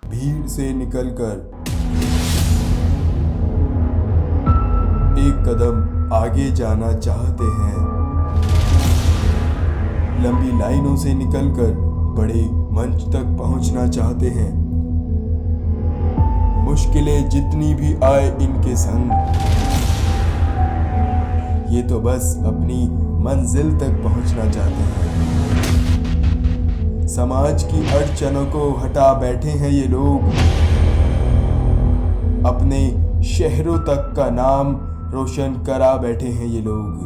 भीड़ से निकलकर एक कदम आगे जाना चाहते हैं। लंबी लाइनों से निकलकर बड़े मंच तक पहुंचना चाहते हैं। मुश्किलें जितनी भी आए इनके संग, ये तो बस अपनी मंजिल तक पहुंचना चाहते हैं। समाज की अड़चनों को हटा बैठे हैं ये लोग, अपने शहरों तक का नाम रोशन करा बैठे हैं ये लोग।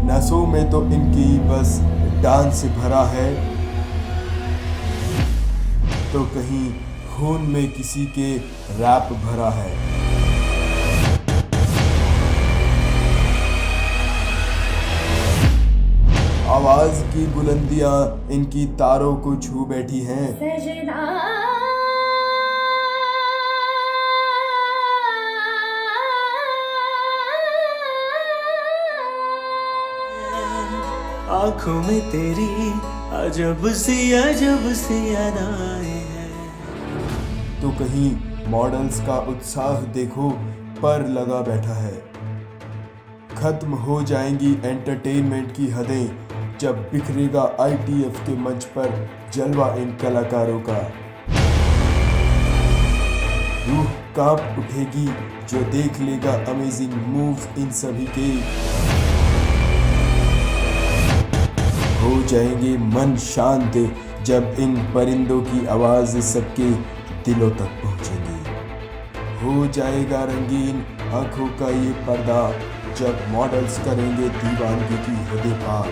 नसों में तो इनकी बस डांस भरा है, तो कहीं खून में किसी के रैप भरा है। आवाज की बुलंदियां इनकी तारों को छू बैठी हैं। आँखों में तेरी अजब सी अदाएं हैं। तो कहीं मॉडल्स का उत्साह देखो पर लगा बैठा है। खत्म हो जाएंगी एंटरटेनमेंट की हदें जब बिखरेगा ITF के मंच पर जलवा इन कलाकारों का। रूह कांप उठेगी जो देख लेगा अमेजिंग मूव्स इन सभी के। हो जाएंगे मन शांत जब इन परिंदों की आवाज सबके दिलों तक पहुंचेगी। हो जाएगा रंगीन आंखों का ये पर्दा जब मॉडल्स करेंगे दीवानगी की हदें पार।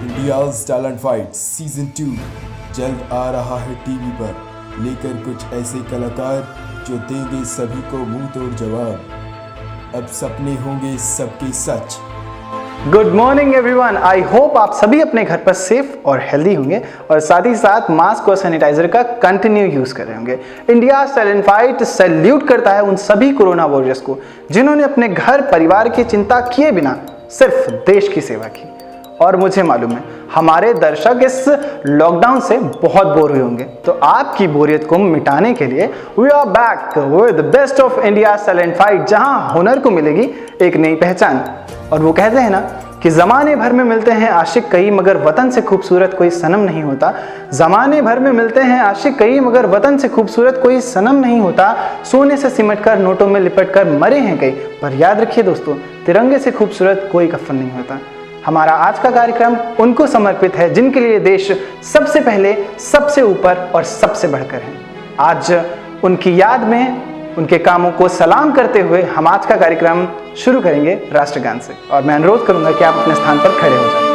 इंडियाज़ टैलेंट फाइट सीजन 2 जल्द आ रहा है टीवी पर, लेकर कुछ ऐसे कलाकार जो देंगे सभी को मुंह तोड़ जवाब। अब सपने होंगे सबके सच। Good morning everyone, I hope आप सभी अपने घर पर सेफ और हेल्दी होंगे और साथ ही साथ मास्क और सैनिटाइजर का कंटिन्यू यूज कर रहे होंगे। इंडिया टैलेंट फाइट सैल्यूट करता है उन सभी कोरोना वॉरियर्स को जिन्होंने अपने घर परिवार की चिंता किए बिना सिर्फ देश की सेवा की। और मुझे मालूम है हमारे दर्शक इस लॉकडाउन से बहुत बोर हुए होंगे, तो आपकी बोरियत को मिटाने के लिए we are back with the best of India talent fight, जहां हुनर को मिलेगी एक नई पहचान। और वो कहते हैं ना कि ज़माने भर में मिलते हैं आशिक कई मगर वतन से खूबसूरत कोई सनम नहीं होता। ज़माने भर में मिलते हैं आशिक कई मगर वतन से खूबसूरत कोई सनम नहीं होता। सोने से सिमट कर नोटों में लिपट कर मरे हैं कई, पर याद रखिए दोस्तों, तिरंगे से खूबसूरत कोई कफन नहीं होता। हमारा आज का कार्यक्रम उनको समर्पित है जिनके लिए देश सबसे पहले, सबसे ऊपर और सबसे बढ़कर है। आज उनकी याद में उनके कामों को सलाम करते हुए हम आज का कार्यक्रम शुरू करेंगे राष्ट्रगान से, और मैं अनुरोध करूंगा कि आप अपने स्थान पर खड़े हो जाएं।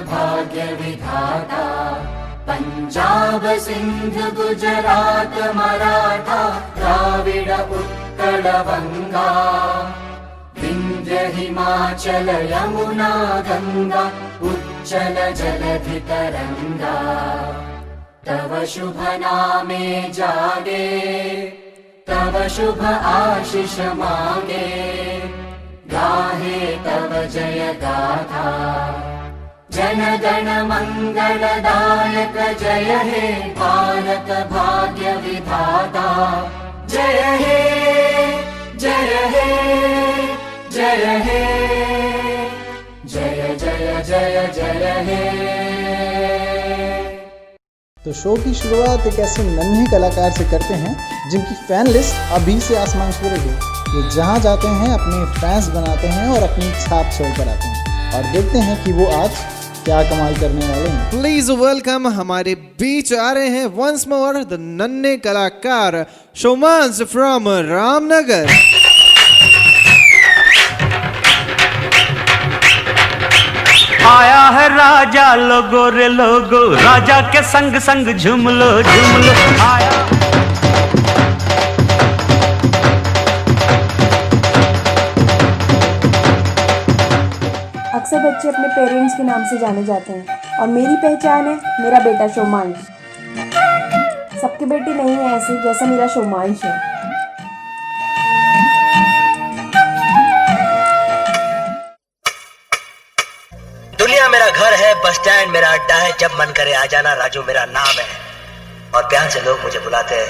भाग्य विधाता, पंजाब सिंध गुजरात मराठा द्राविड उत्कल वंगा, विंध्य हिमाचल यमुना गंगा उच्चल जलधि तरंगा। तव शुभ नामे जागे, तव शुभ आशीष मांगे, गाहे तव जय गाथा। जन गण मंगलदायक जय हे भारत भाग्य विधाता। जय हे जय हे जय हे जय जय जय जय हे। तो शो की शुरुआत एक ऐसे नन्हे कलाकार से करते हैं जिनकी फैन लिस्ट अभी से आसमान छू रही है। ये जहाँ जाते हैं अपने फैंस बनाते हैं और अपनी छाप छोड़ कर आते हैं। और देखते हैं कि वो आज क्या कमाल करने वाले हैं। प्लीज वेलकम, हमारे बीच आ रहे हैं वंस मोर द नन्हे कलाकार शोमांस फ्रॉम रामनगर। आया है राजा लोगो रे लोगो, राजा के संग संग झूम लो आया। अक्सर बच्चे अपने पेरेंट्स के नाम से जाने जाते हैं और मेरी पहचान है मेरा बेटा शोमांश। सबके बेटे नहीं है ऐसे जैसा मेरा शोमांश है। दुनिया मेरा घर है, बस स्टैंड मेरा अड्डा है, जब मन करे आ जाना, राजू मेरा नाम है। और प्यार से लोग मुझे बुलाते हैं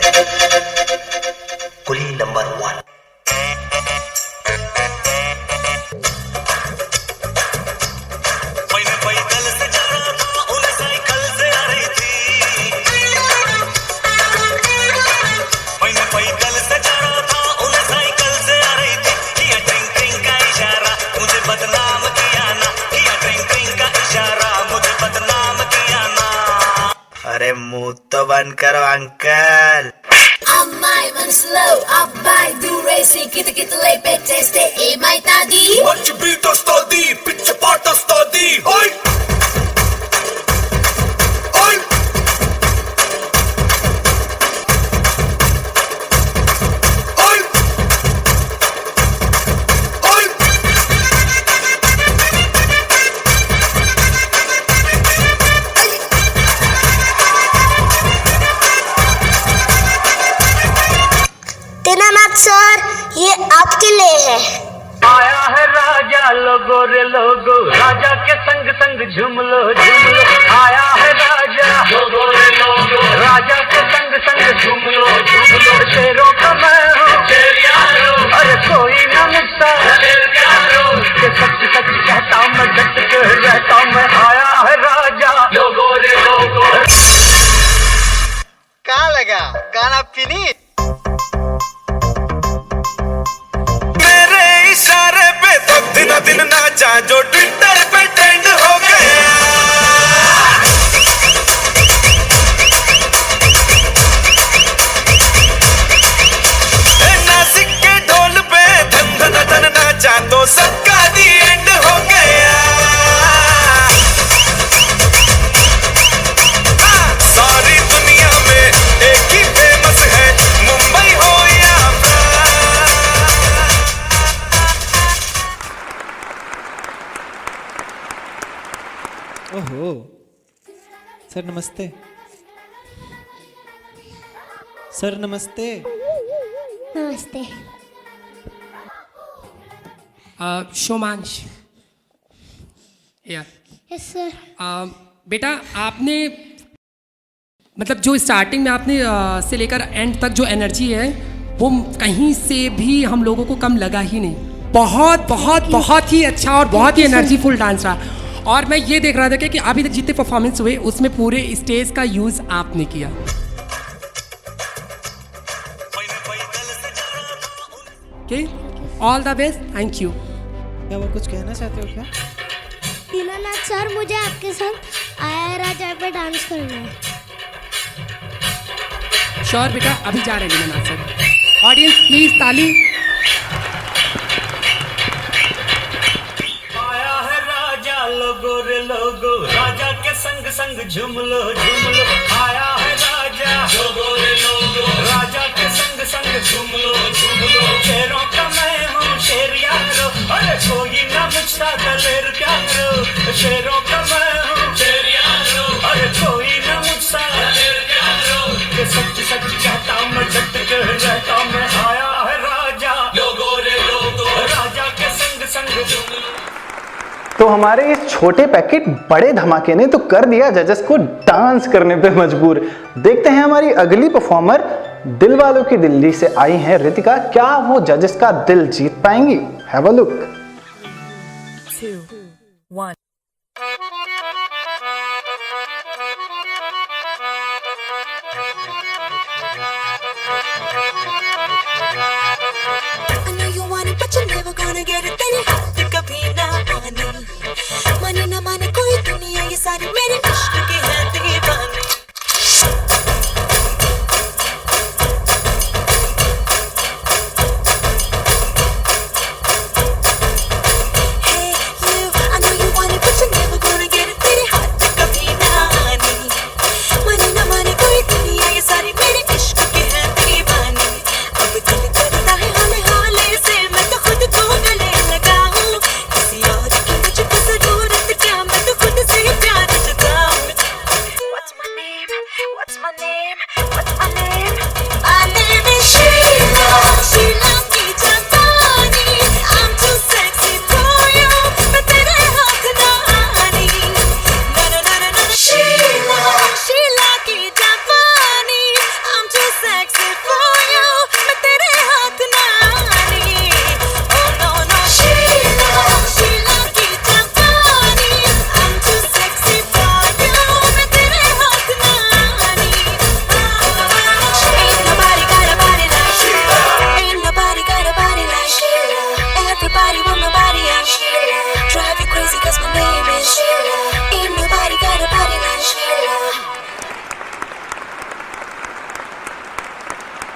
कुली नंबर 1। अरे मुंह तो बंद करो uncle. Amai man slow, abai do racing, kita lay peteste, mai tadi. Manchi beat stodi, pitch part stodi. Oi! Oi! Oi! Oi! Dinanath sir, ये आपके लिए है। आया है राजा लोगो रे लोगो, राजा के संग संग झूम लो आया है राजा लोगो रे लोगो, राजा के संग संग झूम लो शेरों का मैं हूँ शेर यारो, अरे कोई ना मुझसा शेर यारो, के सच सच कहता हूँ मैं, डट के रहता हूँ मैं, आया है राजा लोगो रे लोगो। कहाँ लगा गाना फिनिश? इशारे पे तो दिन दिन नाचा जो ट्विटर पे ट्रेंड हो गया। नासिक के ढोल पे धन धन धन नाचा तो सबका दी एंड हो गया। सारी दुनिया में एक ही फेमस है, मुंबई हो या ओहो सर नमस्ते। सर नमस्ते। नमस्ते। शोमांश यार। Yes sir. बेटा आपने मतलब जो स्टार्टिंग में आपने से लेकर एंड तक जो एनर्जी है वो कहीं से भी हम लोगों को कम लगा ही नहीं। बहुत बहुत बहुत ही अच्छा और बहुत ही एनर्जीफुल डांस रहा। और मैं ये देख रहा था कि अभी तक जितने परफॉर्मेंस हुए उसमें पूरे स्टेज का यूज आपने किया। Okay, all the best, thank you. क्या वो कुछ कहना चाहते हो क्या? दीनानाथ सर, मुझे आपके साथ आया राजा पे डांस करना है। श्योर बेटा, अभी जा रहे हैं दीनानाथ सर। ऑडियंस प्लीज ताली। लोगो रे लोगो, राजा के संग संग झूम लो आया है राजा लोगो रे लोगो, राजा के संग संग झूम लो शेरों का मैं हूँ शेर यारो, अरे कोई ना मुझसा दलेर प्यारो, शेरों का मैं हूँ शेर यारो, अरे कोई ना मुझसा दलेर प्यारो, के सच सच कहता हूँ मैं, डट के रहता हूँ मैं, आया है राजा लोगो रे लोगो, राजा के संग संग झूम लो। तो हमारे इस छोटे पैकेट बड़े धमाके ने तो कर दिया जजेस को डांस करने पे मजबूर। देखते हैं हमारी अगली परफॉर्मर दिल वालों की दिल्ली से आई हैं रितिका, क्या वो जजेस का दिल जीत पाएंगी? Have a look. 2, 1 I know you want it, but you're never gonna get it. Then you have to कभी ना मानी,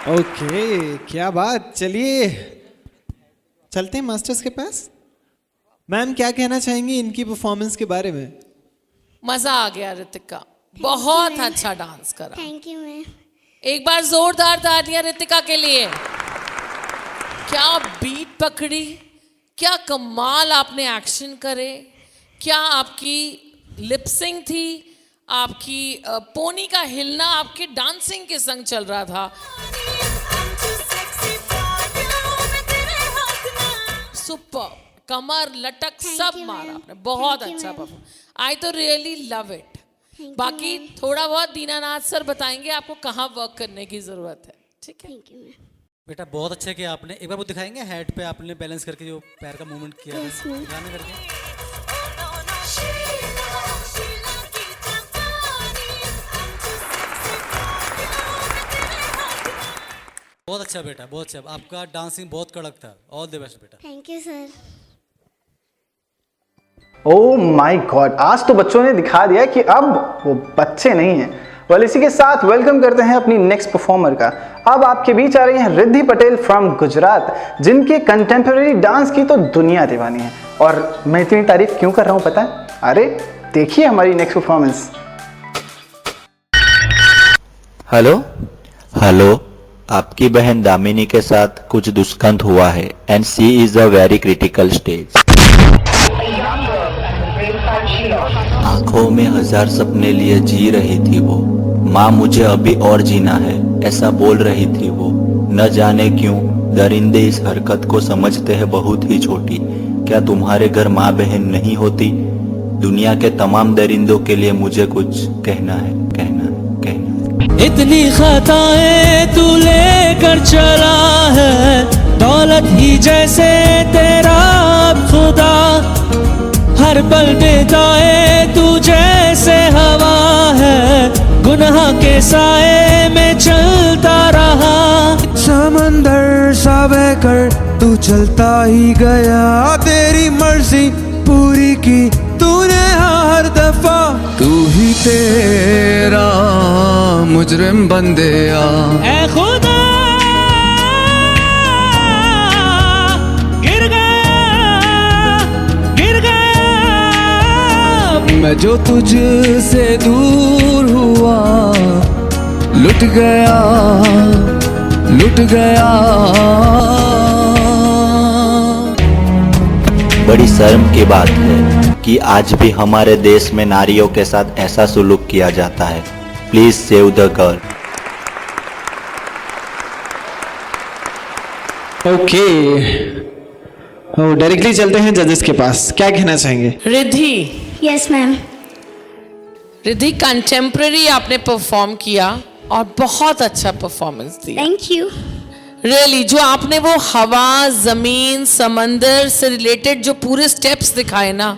ओके, क्या बात। चलिए चलते हैं मास्टर्स के पास। मैम क्या कहना चाहेंगी इनकी परफॉर्मेंस के बारे में? मजा आ गया रितिका, बहुत अच्छा डांस करा। Thank you ma'am. एक बार जोरदार तालियां रितिका के लिए। क्या बीट पकड़ी, क्या कमाल आपने एक्शन करे, क्या आपकी लिपसिंग थी, आपकी पोनी का हिलना आपके डांसिंग के संग चल रहा था। सुपर, कमर लटक सब मारा आपने, बहुत अच्छा परफॉर्म। आई तो रियली लव इट। बाकी थोड़ा बहुत दीनानाथ सर बताएंगे आपको कहाँ वर्क करने की जरूरत है। ठीक है बेटा, बहुत अच्छा किया आपने। एक बार वो दिखाएंगे हेड पे आपने बैलेंस करके जो पैर का मूवमेंट किया है, गाने करके। बहुत अच्छा बेटा, बहुत अच्छा। आपका डांसिंग बहुत कड़क था। ऑल द बेस्ट बेटा। Thank you sir. Oh my God, आज तो बच्चों ने दिखा दिया कि अब वो बच्चे नहीं हैं। वेल, इसी के साथ वेलकम करते हैं अपनी नेक्स्ट परफॉर्मर का। अब आपके बीच आ रही हैं रिद्धि पटेल फ्रॉम गुजरात, जिनके कंटेम्प्रेरी डांस की तो दुनिया दीवानी है। और मैं इतनी तारीफ क्यों कर रहा हूँ पता है? अरे देखिए हमारी नेक्स्ट परफॉर्मेंस। हेलो हेलो, आपकी बहन दामिनी के साथ कुछ दुष्कर्म हुआ है and she is a very critical stage. आंखों में 1000 सपने लिए जी रही थी वो। माँ मुझे अभी और जीना है ऐसा बोल रही थी वो। न जाने क्यों दरिंदे इस हरकत को समझते हैं बहुत ही छोटी। क्या तुम्हारे घर माँ बहन नहीं होती? दुनिया के तमाम दरिंदों के लिए मुझे कुछ कहना है, कहना है, कहना है। इतनी खताएं तू लेकर चला है, दौलत ही जैसे तेरा खुदा। हर पल बिताए तू जैसे हवा है, गुनाह के साए में चलता रहा। समंदर सा बहकर तू चलता ही गया, तेरी मर्जी पूरी की तूने हर दफा। तू ही तेरा मुजरिम बंदे ऐ खुदा गिर गया मैं जो तुझसे दूर हुआ। लुट गया लुट गया। बड़ी शर्म की बात है कि आज भी हमारे देश में नारियों के साथ ऐसा सुलूक किया जाता है। Please save the girl. Okay, directly चलते हैं जजेस के पास। क्या कहना चाहेंगे? Riddhi. Yes ma'am. Riddhi, contemporary आपने परफॉर्म किया और बहुत अच्छा परफॉर्मेंस दिया। Thank you. रियली जो आपने वो हवा, जमीन, समंदर से रिलेटेड जो पूरे स्टेप्स दिखाए ना,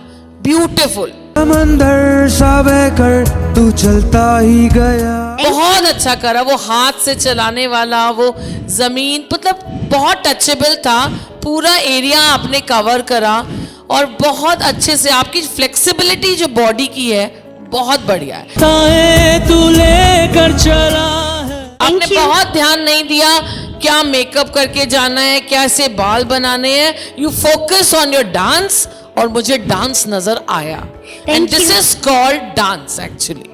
ब्यूटीफुल। समंदर सा बहकर तू चलता ही गया। बहुत अच्छा करा। वो हाथ से चलाने वाला, वो जमीन, मतलब बहुत टचेबल था। पूरा एरिया आपने कवर करा और बहुत अच्छे से आपकी फ्लेक्सिबिलिटी जो बॉडी की है बहुत बढ़िया है। तू लेकर चला है। आपने बहुत ध्यान नहीं दिया क्या मेकअप करके जाना है, कैसे बाल बनाने हैं। You focus on your dance और मुझे डांस नजर आया। And this is called dance actually.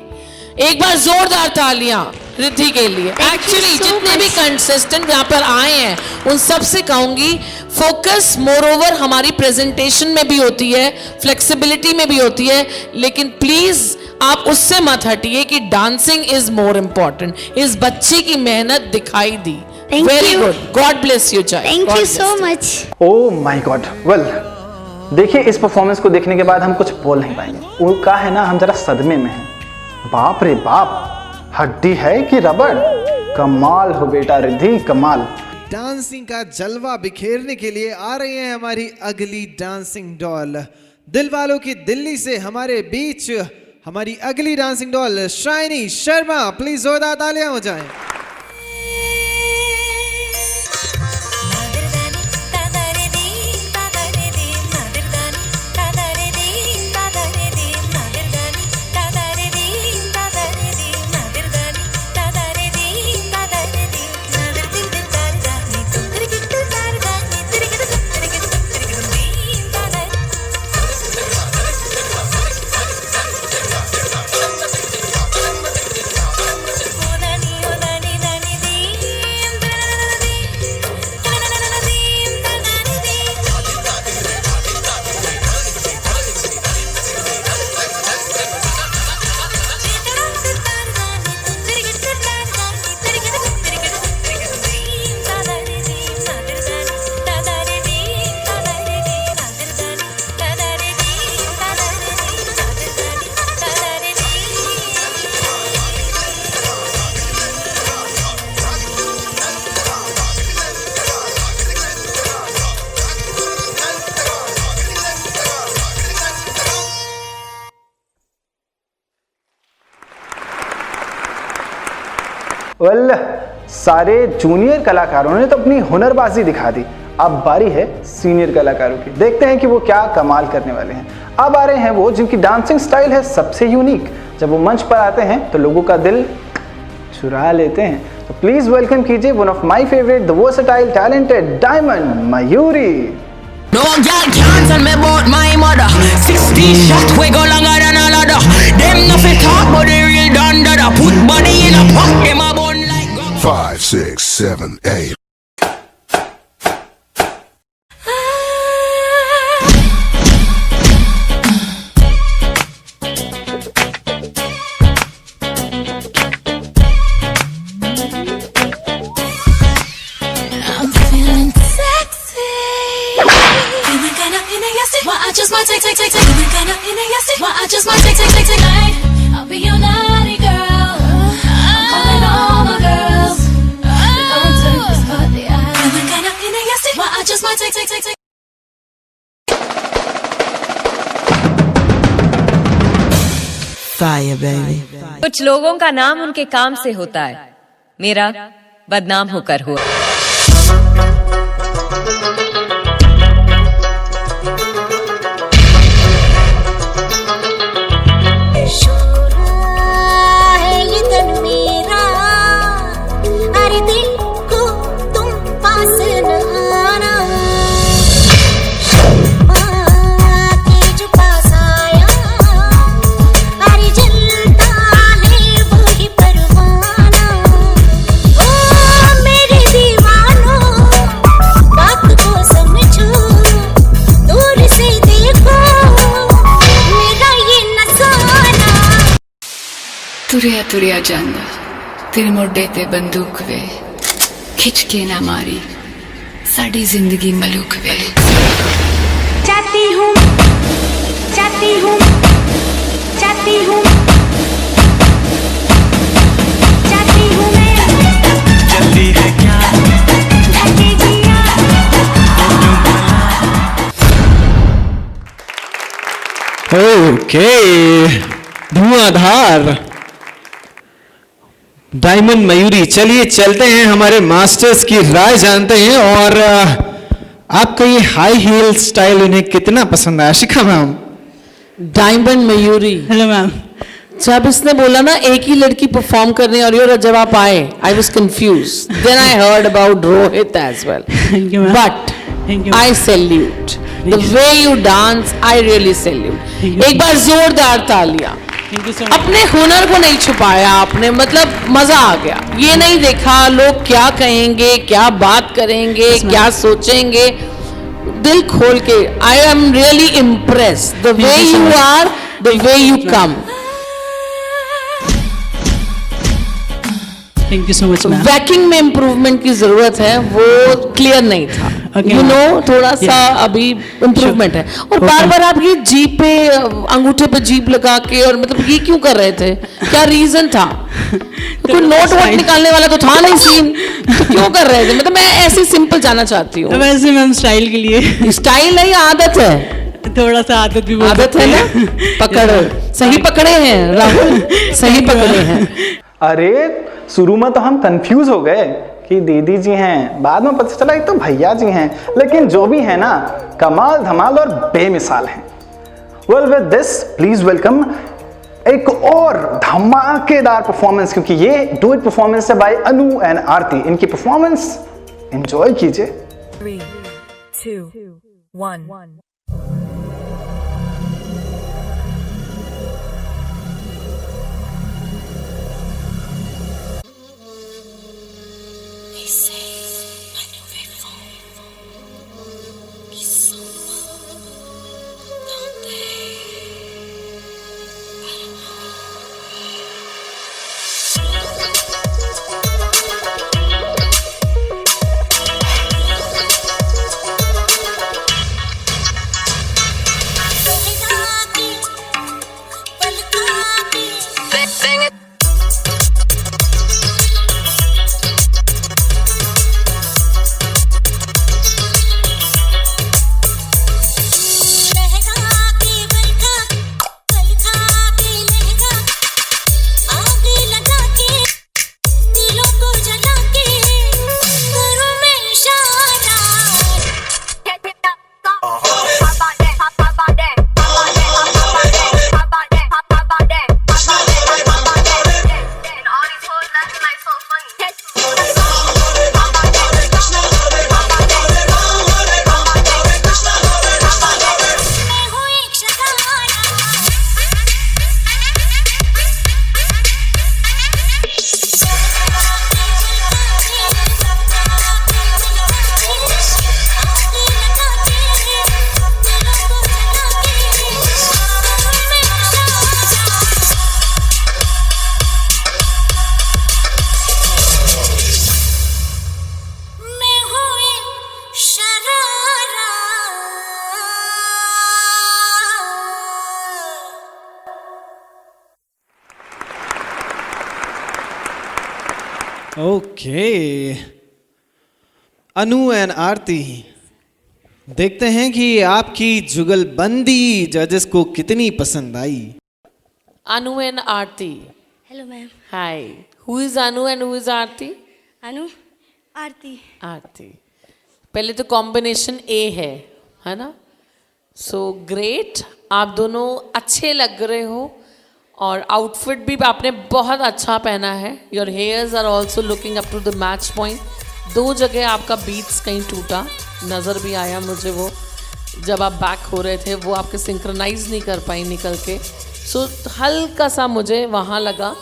एक बार जोरदार तालियां रिद्धि के लिए। एक्चुअली जितने भी कंटेस्टेंट यहाँ पर आए हैं उन सब से कहूंगी, फोकस मोर ओवर हमारी प्रेजेंटेशन में भी होती है, फ्लेक्सिबिलिटी में भी होती है, लेकिन प्लीज आप उससे मत हटिए कि डांसिंग इज मोर इम्पोर्टेंट। इस बच्ची की मेहनत दिखाई दी। Very good, God bless you child. Thank you so much. Oh my God. Well, देखिए इस परफॉर्मेंस को देखने के बाद हम कुछ बोल नहीं पाएंगे। वो का है ना, हम जरा सदमे में हैं। बाप रे बाप, हड्डी है कि रबड़। कमाल हो बेटा रिद्धि, कमाल। डांसिंग का जलवा बिखेरने के लिए आ रही है हमारी अगली डांसिंग डॉल। दिल वालों की दिल्ली से हमारे बीच हमारी अगली dancing doll shiny Sharma. Please जोरदार तालियां हो जाएं। वेल, सारे जूनियर कलाकारों ने तो अपनी हुनरबाजी दिखा दी, अब बारी है सीनियर कलाकारों की। देखते हैं कि वो क्या कमाल करने वाले हैं। अब आ रहे हैं वो जिनकी डांसिंग स्टाइल है सबसे यूनिक। जब वो मंच पर आते हैं तो लोगों का दिल चुरा लेते हैं। तो प्लीज वेलकम कीजिए one of my favourite, the versatile talented diamond Mayuri. No girl can't tell me about my mother. 60 shot we go longer than a ladder. Them nothing talk but they real done dada. Put body in a pot, them a bun like 5, 6, 7, 8. I'm feeling sexy. Feeling kinda interested. Why I just might take. Feeling kinda interested. Why I just might take. Like, I'll be your naughty girl. I'm calling all my girls. Don't turn this party out. Feeling kinda interested. Why I just might take. Fire, baby. कुछ लोगों का नाम उनके काम से होता है, मेरा बदनाम होकर हुआ। है ये तन मेरा, अरे दिल को तुम पास न आना। आके जो पास आया, अरे जलता है वही परवाना। ओ मेरे दीवानों, बात को समझो, दूर से देखो मेरा ये नजारा। तुरिया तुरिया जांदा तेरे मोडे ते बंदूक वे, खिंच के ना मारी साड़ी जिंदगी मलूक वे। चाहती हूँ चाहती हूँ चाहती हूँ चाहती हूँ मैं। जल्दी है क्या ढके जिया। ओके, धुआंधार डायमंड मयूरी। चलिए चलते हैं, हमारे मास्टर्स की राय जानते हैं और आपका ये हाई हील स्टाइल इन्हें कितना पसंद आया। Shikha ma'am. Diamond Mayuri. Hello ma'am. जब इसने बोला ना एक ही लड़की परफॉर्म करने वाली और जब आप आए, I was confuse. Then I heard about Rohit as well, but I salute the way you dance. I really salute. एक बार जोरदार तालियां। अपने हुनर को नहीं छुपाया आपने, मतलब मजा आ गया। ये नहीं देखा लोग क्या कहेंगे, क्या बात करेंगे, क्या सोचेंगे। दिल खोल के, I am really impressed the way you are, the way you come. Thank you so much ma'am. Walking में इम्प्रूवमेंट की जरूरत है, वो क्लियर नहीं था। यू नो, थोड़ा सा अभी इम्प्रूवमेंट है। और बार बार आप ये जीप पे, अंगूठे पे जीप लगा के, और मतलब ये क्यों कर रहे थे? क्या रीजन था? कोई नोट वोट निकालने वाला तो था नहीं सीन, तो क्यों कर रहे थे? मतलब मैं ऐसे सिंपल जाना चाहती हूँ। वैसे मैम स्टाइल के लिए। स्टाइल नहीं, आदत है। थोड़ा सा आदत भी आदत है ना। पकड़ सही पकड़े हैं राहुल, सही पकड़े हैं। अरे शुरू में तो हम कंफ्यूज हो गए कि दीदी जी हैं, बाद में पता चला ये तो भैया जी हैं, लेकिन जो भी है ना, कमाल धमाल और बेमिसाल हैं। Well with this please welcome एक और धमाकेदार परफॉर्मेंस, क्योंकि ये डुएट परफॉर्मेंस है बाय अनु एंड आरती। इनकी परफॉर्मेंस एंजॉय कीजिए। 3, 2, 1. ओके, अनु एंड आरती, देखते हैं कि आपकी जुगलबंदी जजेस को कितनी पसंद आई। Anu and Aarti. Hello ma'am. Hi, who is Anu and who is Aarti? Anu, Aarti. Aarti. पहले तो कॉम्बिनेशन ए है ना? सो ग्रेट, आप दोनों अच्छे लग रहे हो और आउटफिट भी आपने बहुत अच्छा पहना है। Your hairs are also looking up to the match point. 2 जगह आपका बीट्स कहीं टूटा, नज़र भी आया मुझे वो, जब आप बैक हो रहे थे वो आपके सिंक्रोनाइज नहीं कर पाई निकल के। सो हल्का सा मुझे वहाँ लगा,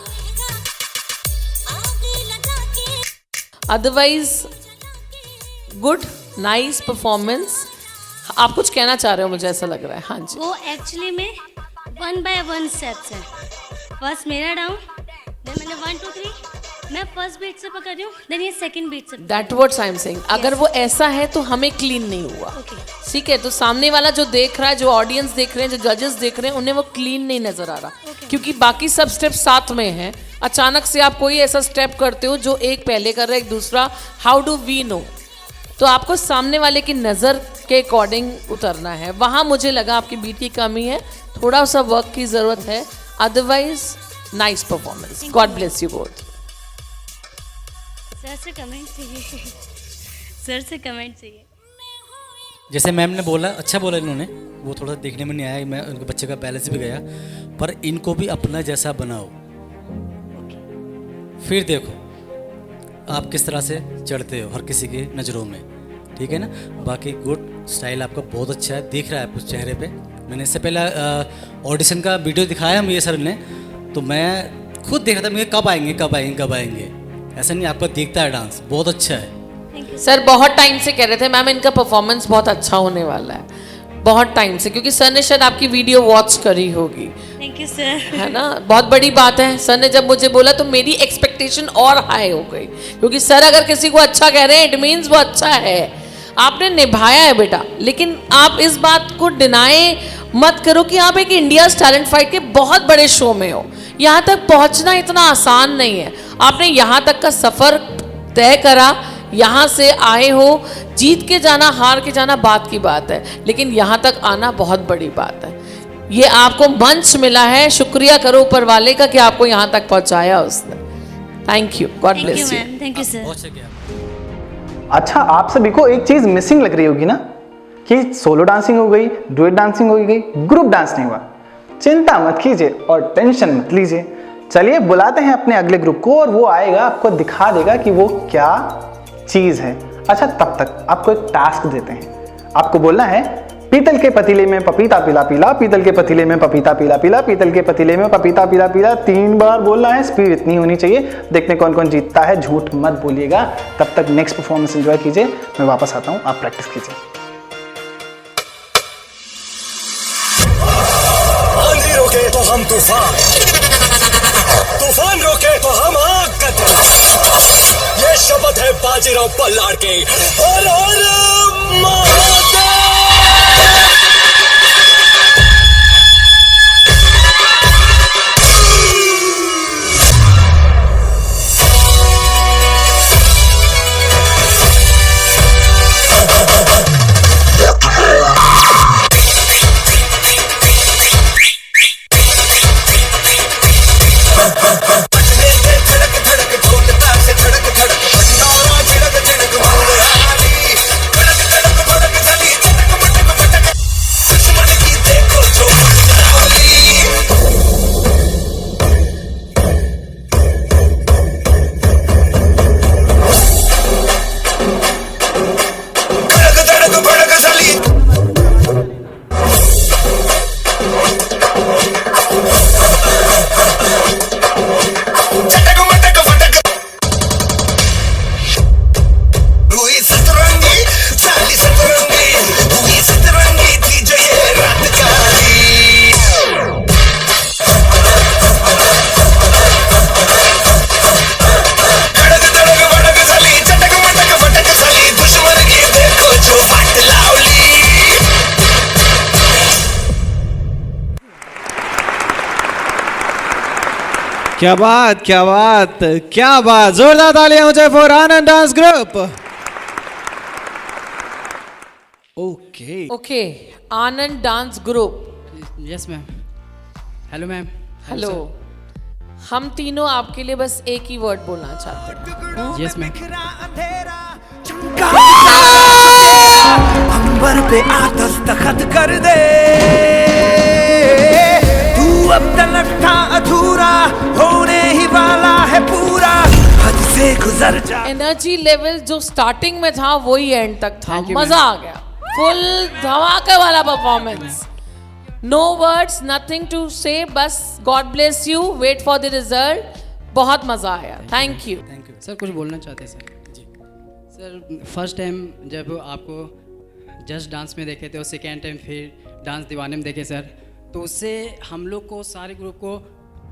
अदरवाइज गुड, नाइस परफॉर्मेंस। आप कुछ कहना चाह रहे हो, मुझे ऐसा लग रहा है। हाँ जी। वो एक्चुअली में 1 by 1 स्टेप्स है। फर्स्ट मेरा डाउन, देन मैंने 1 2 3, मैं फर्स्ट बीट से पकड़ रही हूँ, देन ये सेकंड बीट से। That what's I am saying. अगर वो ऐसा है तो हमें क्लीन नहीं हुआ, ठीक है? तो सामने वाला जो देख रहा है, जो ऑडियंस देख रहे हैं, जो जजेस देख रहे हैं, उन्हें वो क्लीन नहीं नजर आ रहा, क्योंकि बाकी सब स्टेप साथ में हैं। अचानक से आप कोई ऐसा स्टेप करते हो जो एक पहले कर रहा है, एक दूसरा, हाउ डू वी नो? तो आपको सामने वाले की नज़र के अकॉर्डिंग उतरना है। वहाँ मुझे लगा आपकी बीट की कमी है, थोड़ा सा वर्क की ज़रूरत है। Otherwise nice performance, God bless you both. Sir से कमेंट चाहिए, सर से कमेंट चाहिए। जैसे मैम ने बोला, अच्छा बोला इन्होंने, वो थोड़ा देखने में नहीं आया, मैं उनके बच्चे का बैलेंस भी गया, पर इनको भी अपना जैसा बनाओ, फिर देखो आप किस तरह से चढ़ते हो हर किसी की नज़रों में, ठीक है ना? बाकी गुड, स्टाइल आपका बहुत अच्छा है, दिख रहा है आपको चेहरे पे। मैंने इससे पहले ऑडिशन का वीडियो दिखाया मुझे सर ने, तो मैं खुद देख रहा था, मुझे कब आएंगे कब आएंगे कब आएंगे। ऐसा नहीं, आपका दिखता है डांस बहुत अच्छा है। सर बहुत टाइम से कह रहे थे मैम इनका परफॉर्मेंस बहुत अच्छा होने वाला है, बहुत टाइम से, क्योंकि सर ने शायद आपकी वीडियो वॉच करी होगी। Thank you sir. है ना? बहुत बड़ी बात है। सर ने जब मुझे बोला तो मेरी एक्सपेक्टेशन और हाई हो गई, क्योंकि सर अगर किसी को अच्छा कह रहे हैं इट मीन्स वो अच्छा है। आपने निभाया है बेटा, लेकिन आप इस बात को डिनाई मत करो कि आप एक इंडिया टैलेंट फाइट के बहुत बड़े शो में हो। यहाँ तक पहुँचना इतना आसान नहीं है। आपने यहाँ तक का सफ़र तय करा, यहाँ से आए हो, जीत के जाना हार के जाना बात की बात है, लेकिन यहाँ तक आना बहुत बड़ी बात है। ये आपको मंच मिला है, शुक्रिया करो ऊपर वाले का कि आपको यहाँ तक पहुँचाया उसने। Thank you, God bless you. Thank you sir. अच्छा, आप सभी को एक चीज मिसिंग लग रही होगी ना, कि सोलो डांसिंग हो गई, डुएट डांसिंग हो गई, ग्रुप डांस नहीं हुआ। चिंता मत कीजिए और टेंशन मत लीजिए। चलिए बुलाते हैं अपने अगले ग्रुप को और वो आएगा, आपको दिखा देगा कि वो क्या चीज है। अच्छा, तब तक आपको एक टास्क देते हैं। आपको बोलना है पीतल के पतीले में पपीता पीला पीला, पीतल के पतीले में पपीता पीला पीला, पीतल के पतीले में पपीता पीला पीला। 3 बार बोलना है, स्पीड इतनी होनी चाहिए। देखते हैं कौन कौन जीतता है, झूठ मत बोलिएगा। तब तक नेक्स्ट परफॉर्मेंस एंजॉय कीजिए, मैं वापस आता हूँ, आप प्रैक्टिस कीजिए। आंधी रोके तो हम तूफान, तूफान रोके तो हम आग का तेज। ये शपथ है बाजीराव पल्लाड़ के। हर हर महादेव। क्या बात, क्या बात, क्या बात! जोरदार तालियां हो जाए for Anand dance group. Okay okay, Anand dance group. Yes ma'am. Hello ma'am. Hello. हम तीनों आपके लिए बस एक ही वर्ड बोलना चाहते हैं। Yes ma'am. अंबर पे आ दस्तखत कर दे, तू अब तलक था अधूरा, होने ही वाला है पूरा, हद से गुजर जा। एनर्जी लेवल जो स्टार्टिंग में था वही एंड तक था। Thank you, मजा आ गया, फुल धमाके वाला performance. No words, nothing to say, बस god bless you, wait for the result. बहुत मजा आया, थैंक यू। सर कुछ बोलना चाहते हैं सर? जी सर, फर्स्ट टाइम जब आपको जस्ट डांस में देखे थे और सेकेंड टाइम फिर डांस दीवाने में देखे सर, तो उससे हम लोग को, सारे ग्रुप को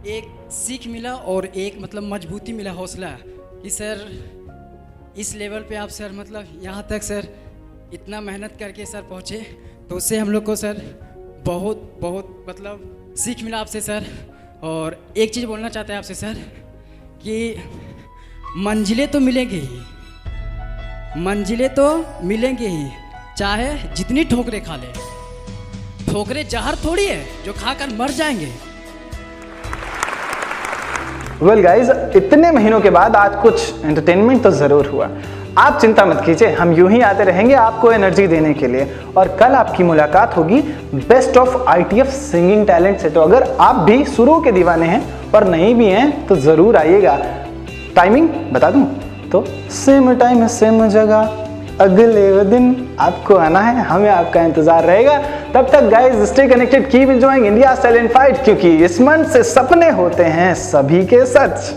एक सीख मिला और एक मतलब मजबूती मिला, हौसला कि सर इस लेवल पे आप सर मतलब यहाँ तक सर इतना मेहनत करके सर पहुँचे, तो उससे हम लोग को सर बहुत बहुत मतलब सीख मिला आपसे सर। और एक चीज़ बोलना चाहते हैं आपसे सर कि मंजिलें तो मिलेंगी ही, मंजिलें तो मिलेंगी ही, चाहे जितनी ठोकरें खा ले। ठोकरें जहर थोड़ी है जो खाकर मर जाएंगे। वेल गाइज, इतने महीनों के बाद आज कुछ एंटरटेनमेंट तो ज़रूर हुआ। आप चिंता मत कीजिए, हम यूं ही आते रहेंगे आपको एनर्जी देने के लिए। और कल आपकी मुलाकात होगी best of ITF singing talent से। तो अगर आप भी सुरों के दीवाने हैं और नहीं भी हैं तो ज़रूर आइएगा। टाइमिंग बता दूं तो सेम टाइम सेम जगह अगले दिन आपको आना है, हमें आपका इंतजार रहेगा। तब तक guys stay connected, keep enjoying India talent fight, क्योंकि इस मंच से सपने होते हैं सभी के सच।